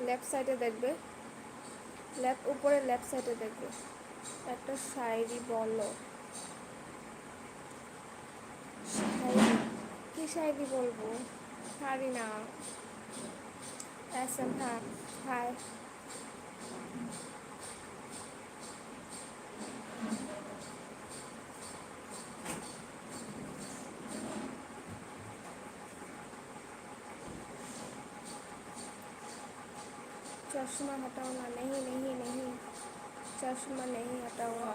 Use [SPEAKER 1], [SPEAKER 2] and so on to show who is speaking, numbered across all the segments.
[SPEAKER 1] Left সাইডে দেখবে, উপরে লেফট সাইডে দেখবে একটা শায়রি বলো। শায়রি, কি শায়রি বলবো? পারি না। এসএম, হ্যাঁ। হাই। चश्मा हटाओ ना, नहीं नहीं नहीं, चश्मा नहीं हटाऊंगा,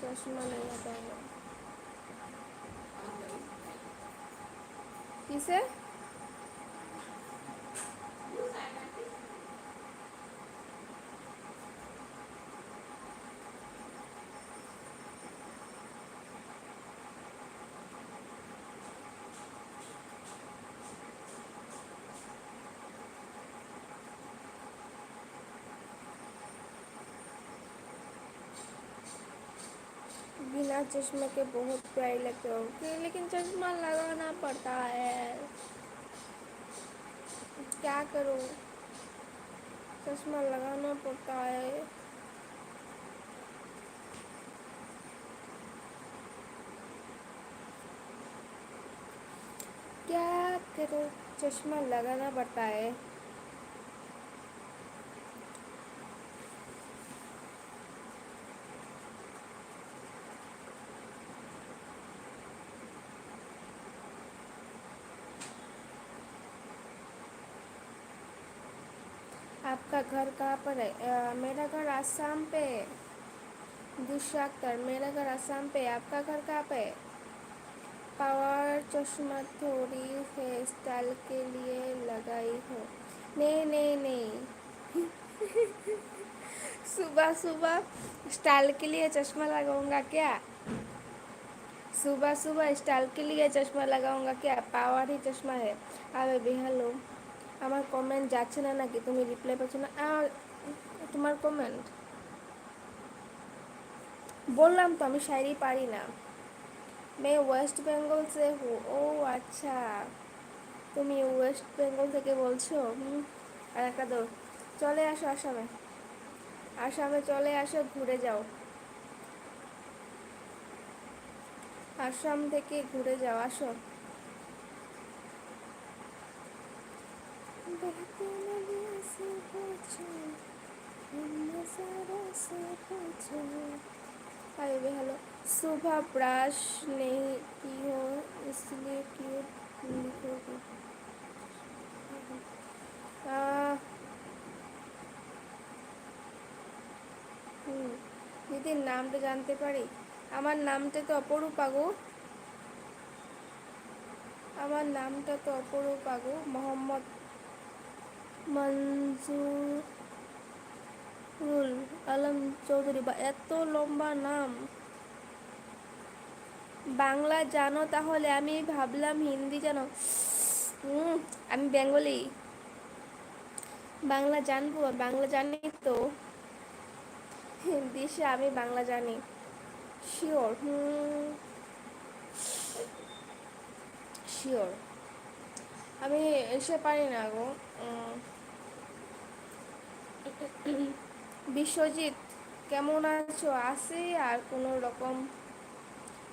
[SPEAKER 1] चश्मा नहीं हटाऊंगा। किसे? बिना चश्मे के बहुत प्यारी लगते हो, लेकिन चश्मा लगाना पड़ता है, क्या करूँ, चश्मा लगाना पड़ता है। क्या करूँ, चश्मा लगाना पड़ता है। आपका घर कहाँ पर है? मेरा घर आसाम पे है। दिशा अख्तर, मेरा घर आसाम पे है। आपका घर कहाँ पे है? पावर चश्मा थोड़ी हेयर स्टाइल के लिए लगाई हो। नहीं नहीं नहीं, सुबह सुबह स्टाइल के लिए चश्मा लगाऊंगा क्या? सुबह सुबह स्टाइल के लिए चश्मा लगाऊंगा क्या? पावर ही चश्मा है। আরে বেহালো, আমার কমেন্ট যাচ্ছে না নাকি? তুমি রিপ্লাই পাচ্ছ না? আর তোমার কমেন্ট, বললাম তো আমি শায়রি পারি না। मैं ওয়েস্ট বেঙ্গল से हूँ। ও আচ্ছা, তুমি ওয়েস্ট বেঙ্গল থেকে বলছো। আর একটা দৌড়, চলে আসো আসামে, আসামে চলে আসো, ঘুরে যাও, আসাম থেকে ঘুরে যাও, আসো। बहती नदियों से पूछो, नज़ारों से पूछो। अरे वे हेलो, सुबह ब्रश नहीं की हो इसलिए क्यों लिखोगे? দিদির নামটা জানতে পারি? আমার নামটা তো অপরূপা গো, আমার নামটা তো অপরূপা গো, মোহাম্মদ মঞ্জুরুল আলম চৌধুরী। বা এত লম্বা নাম! বাংলা জানো তাহলে? আমি ভাবলাম হিন্দি জানো। আমি বেঙ্গলি, বাংলা জানবো, বাংলা জানি তো। দিশা, আমি বাংলা জানি, শিওর। শিওর, আমি এসে পারি না গো। বিশ্বজিৎ, কেমন আছো? আছি আর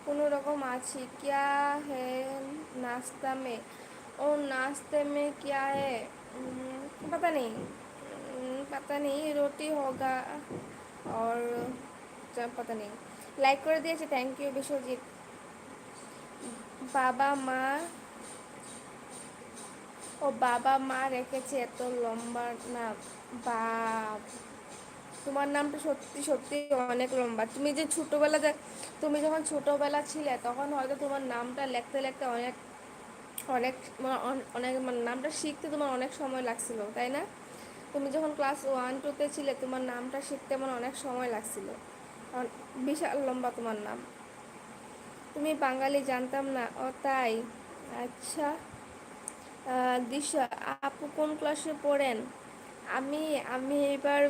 [SPEAKER 1] কোনো রকম আছি। क्या है नाश्ता में? और नाश्ते में क्या है? पता नहीं, पता नहीं, रोटी होगा और पता नहीं। লাইক করে দিয়েছে, থ্যাংক ইউ বিশ্বজিৎ। বাবা মা, ও বাবা মা রেখেছে এত লম্বা নাম। বাপ, তোমার নামটা সত্যি সত্যি অনেক লম্বা। তুমি যে তুমি যখন ছোটোবেলা ছিলে তখন হয়তো তোমার নামটা লিখতে লিখতে অনেক অনেক অনেক নামটা শিখতে তোমার অনেক সময় লাগছিল, তাই না? তুমি যখন ক্লাস 1-2-তে ছিলে তোমার নামটা শিখতে আমার অনেক সময় লাগছিল, কারণ বিশাল লম্বা তোমার নাম। তুমি বাঙালি জানতাম না। ও তাই, আচ্ছা। দিশা আপু কোন ক্লাসে পড়েন? আমি আমি এবার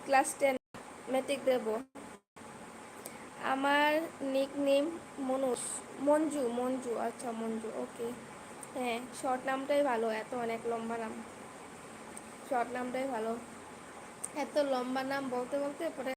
[SPEAKER 1] ক্লাস 10 ম্যাট্রিক দেব। আমার নিক নেম মঞ্জু। মঞ্জু, আচ্ছা মঞ্জু, ওকে। হ্যাঁ, শর্ট নামটাই ভালো, এত অনেক লম্বা নাম। শর্ট নামটাই ভালো। এত লম্বা নাম বলতে বলতে পরে